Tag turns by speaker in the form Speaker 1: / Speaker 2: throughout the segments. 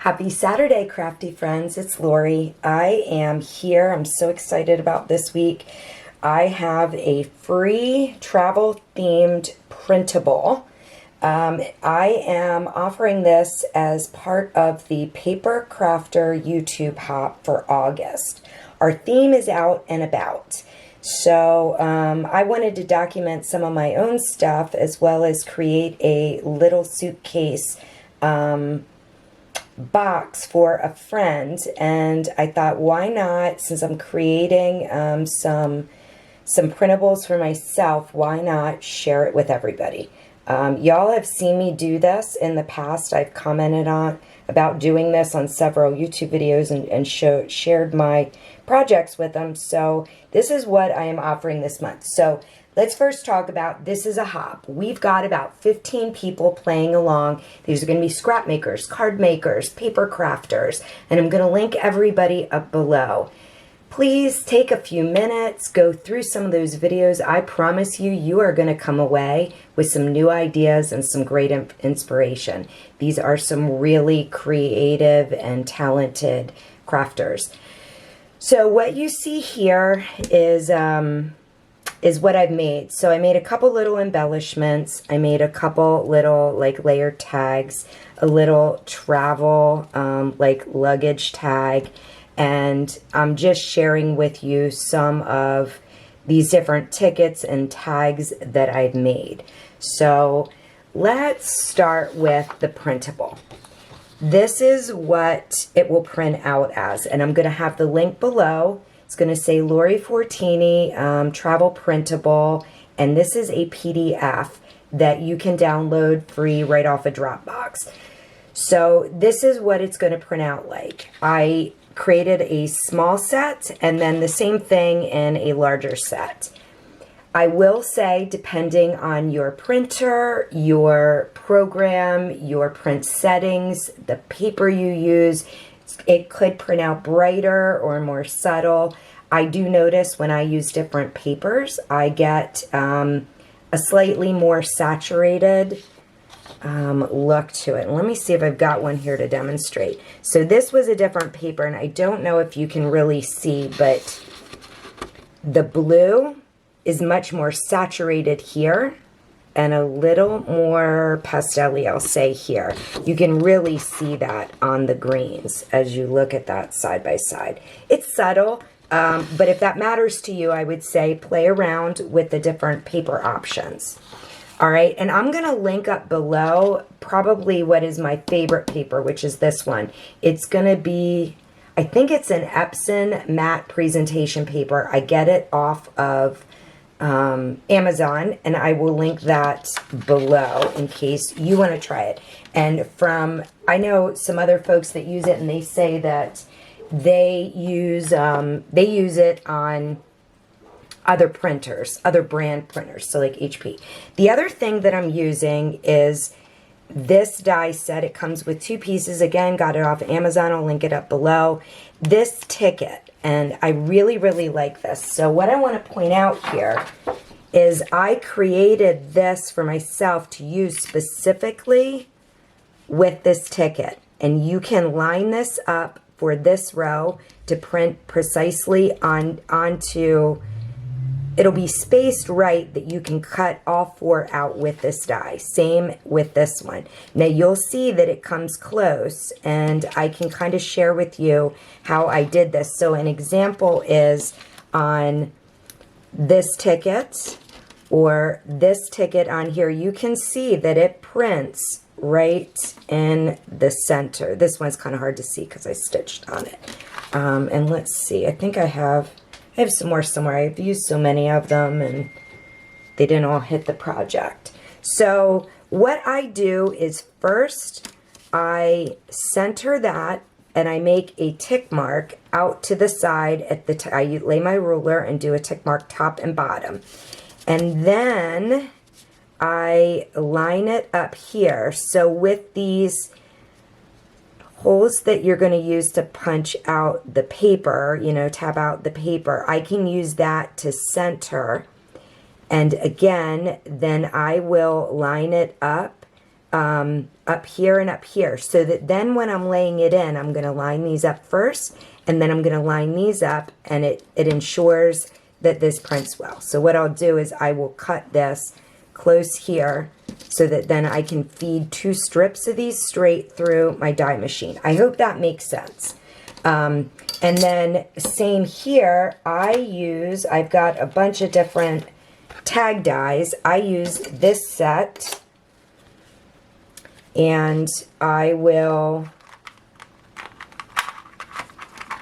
Speaker 1: Happy Saturday, crafty friends. It's Lori. I am here. I'm so excited about this week. I have a free travel themed printable. I am offering this as part of the Paper Crafter YouTube Hop for August. Our theme is out and about. So I wanted to document some of my own stuff as well as create a little suitcase box for a friend, and I thought, why not, since I'm creating some printables for myself, why not share it with everybody? Y'all have seen me do this in the past. I've commented on about doing this on several YouTube videos and shared my projects with them. So this is what I am offering this month. So let's first talk about, this is a hop. We've got about 15 people playing along. These are going to be scrap makers, card makers, paper crafters, and I'm going to link everybody up below. Please take a few minutes, go through some of those videos. I promise you, you are going to come away with some new ideas and some great inspiration. These are some really creative and talented crafters. So what you see here is what I've made. So I made a couple little embellishments. I made a couple little like layered tags, a little travel like luggage tag, and I'm just sharing with you some of these different tickets and tags that I've made. So let's start with the printable. This is what it will print out as, and I'm going to have the link below. It's going to say Lori Fortini Travel Printable, and this is a PDF that you can download free right off a Dropbox. So this is what it's going to print out like. I created a small set and then the same thing in a larger set. I will say, depending on your printer, your program, your print settings, the paper you use, it could print out brighter or more subtle. I do notice when I use different papers, I get a slightly more saturated look to it. And let me see if I've got one here to demonstrate. So this was a different paper, and I don't know if you can really see, but the blue is much more saturated here and a little more pastel-y, I'll say here. You can really see that on the greens as you look at that side by side. It's subtle, but if that matters to you, I would say play around with the different paper options. All right, and I'm gonna link up below probably what is my favorite paper, which is this one. It's gonna be, I think it's an Epson matte presentation paper. I get it off of Amazon, and I will link that below in case you want to try it. And I know some other folks that use it, and they say that they use it on other printers, other brand printers, so like HP. The other thing that I'm using is this die set. It comes with two pieces. Again, got it off Amazon. I'll link it up below. This ticket, and I really, really like this. So what I want to point out here is I created this for myself to use specifically with this ticket. And you can line this up for this row to print precisely onto. It'll be spaced right that you can cut all four out with this die. Same with this one. Now you'll see that it comes close, and I can kind of share with you how I did this. So an example is on this ticket or this ticket on here. You can see that it prints right in the center. This one's kind of hard to see because I stitched on it. And let's see, I think I have some more somewhere. I've used so many of them and they didn't all hit the project. So what I do is first I center that and I make a tick mark out to the side at the I lay my ruler and do a tick mark top and bottom. And then I line it up here. So with these holes that you're going to use to punch out the paper, you know, tab out the paper, I can use that to center. And again, then I will line it up up here and up here, so that then when I'm laying it in, I'm going to line these up first, and then I'm going to line these up, and it ensures that this prints well. So what I'll do is I will cut this close here so that then I can feed 2 strips of these straight through my die machine. I hope that makes sense. And then same here, I've got a bunch of different tag dies. I use this set, and I will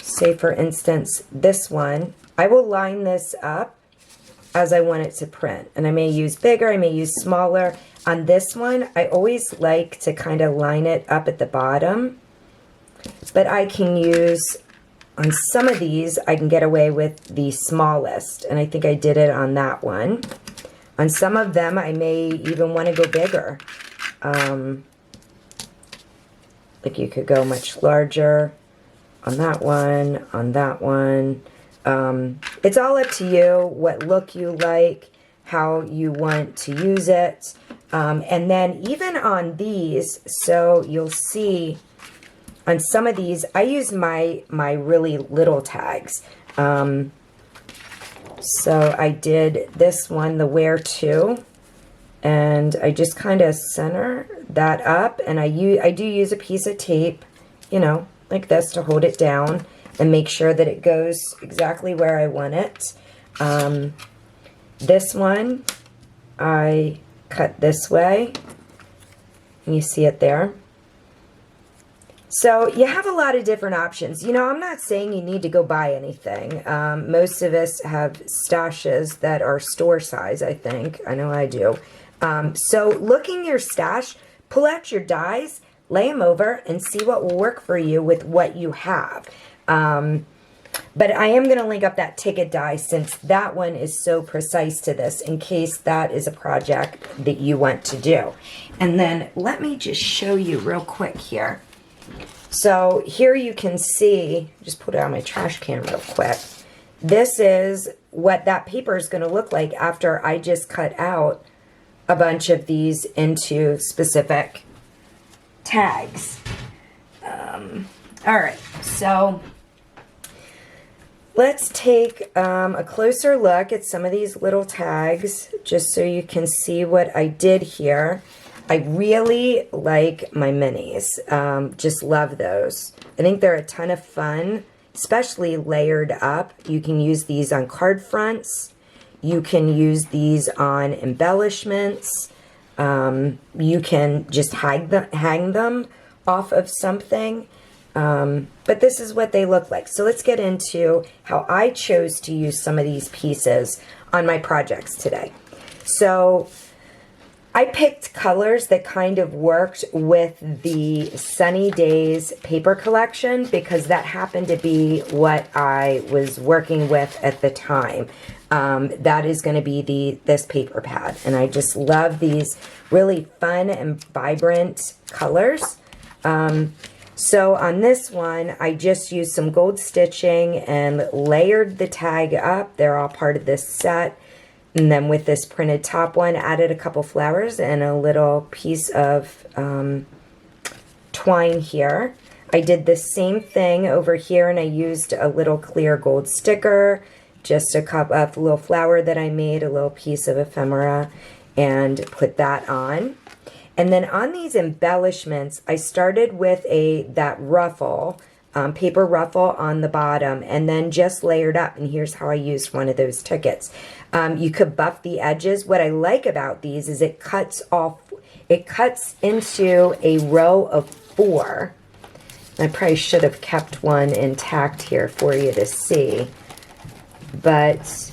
Speaker 1: say, for instance, this one, I will line this up as I want it to print. And I may use bigger, I may use smaller. On this one, I always like to kind of line it up at the bottom. But I can use, on some of these, I can get away with the smallest. And I think I did it on that one. On some of them, I may even want to go bigger. Like you could go much larger on that one, on that one. It's all up to you, what look you like, how you want to use it. And then even on these, so you'll see on some of these, I use my really little tags. So I did this one, the Where To, and I just kind of center that up, and I do use a piece of tape, you know, like this to hold it down and make sure that it goes exactly where I want it. This one, I cut this way, and you see it there. So you have a lot of different options. You know, I'm not saying you need to go buy anything. Most of us have stashes that are store size, I think. I know I do. So look in your stash, pull out your dies, lay them over, and see what will work for you with what you have. But I am going to link up that ticket die, since that one is so precise to this, in case that is a project that you want to do. And then let me just show you real quick here. So here you can see, just put it on my trash can real quick. This is what that paper is going to look like after I just cut out a bunch of these into specific tags. All right, so let's take a closer look at some of these little tags, just so you can see what I did here. I really like my minis. Just love those. I think they're a ton of fun, especially layered up. You can use these on card fronts. You can use these on embellishments. You can just hang them off of something. But this is what they look like. So let's get into how I chose to use some of these pieces on my projects today. So I picked colors that kind of worked with the Sunny Days paper collection, because that happened to be what I was working with at the time. That is going to be this paper pad, and I just love these really fun and vibrant colors. So on this one, I just used some gold stitching and layered the tag up. They're all part of this set. And then with this printed top one, added a couple flowers and a little piece of twine here. I did the same thing over here, and I used a little clear gold sticker, just a cup of little flower that I made, a little piece of ephemera, and put that on. And then on these embellishments, I started with that ruffle, paper ruffle on the bottom, and then just layered up. And here's how I used one of those tickets. You could buff the edges. What I like about these is it cuts into a row of 4. I probably should have kept one intact here for you to see, but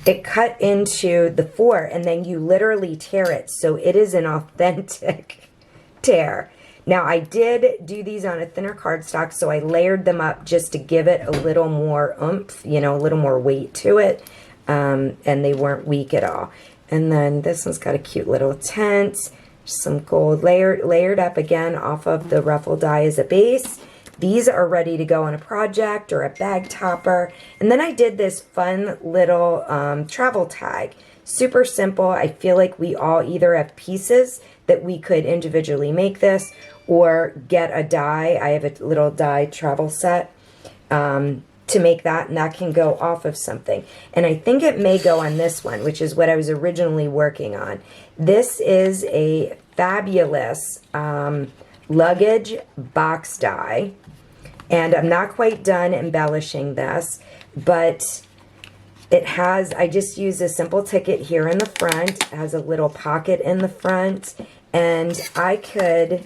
Speaker 1: it cut into the 4, and then you literally tear it, so it is an authentic tear. Now, I did do these on a thinner cardstock, so I layered them up just to give it a little more oomph, you know, a little more weight to it, and they weren't weak at all. And then this one's got a cute little tent, some gold layered up again off of the ruffle die as a base. These are ready to go on a project or a bag topper. And then I did this fun little travel tag. Super simple. I feel like we all either have pieces that we could individually make this or get a die. I have a little die travel set to make that, and that can go off of something. And I think it may go on this one, which is what I was originally working on. This is a fabulous luggage box die, and I'm not quite done embellishing this, but it has, I just use a simple ticket here in the front. It has a little pocket in the front, and I could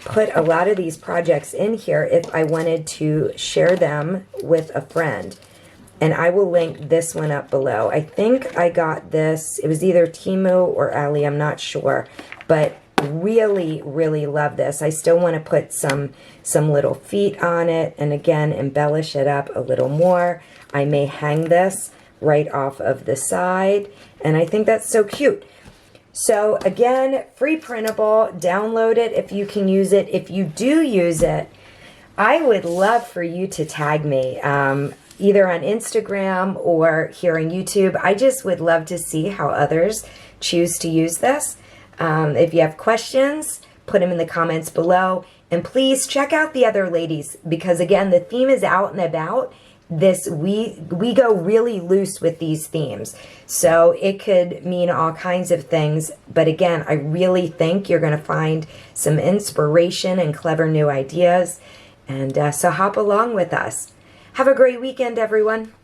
Speaker 1: put a lot of these projects in here if I wanted to share them with a friend. And I will link this one up below. I think I got this, it was either Temu or Ali, I'm not sure, but really, really love this. I still want to put some little feet on it, and again, embellish it up a little more. I may hang this right off of the side, and I think that's so cute. So again, free printable, download it if you can use it. If you do use it, I would love for you to tag me, either on Instagram or here on YouTube. I just would love to see how others choose to use this. If you have questions, put them in the comments below. And please check out the other ladies, because again, the theme is out and about. This we go really loose with these themes, so it could mean all kinds of things, but again, I really think you're going to find some inspiration and clever new ideas, and so hop along with us. Have a great weekend, everyone.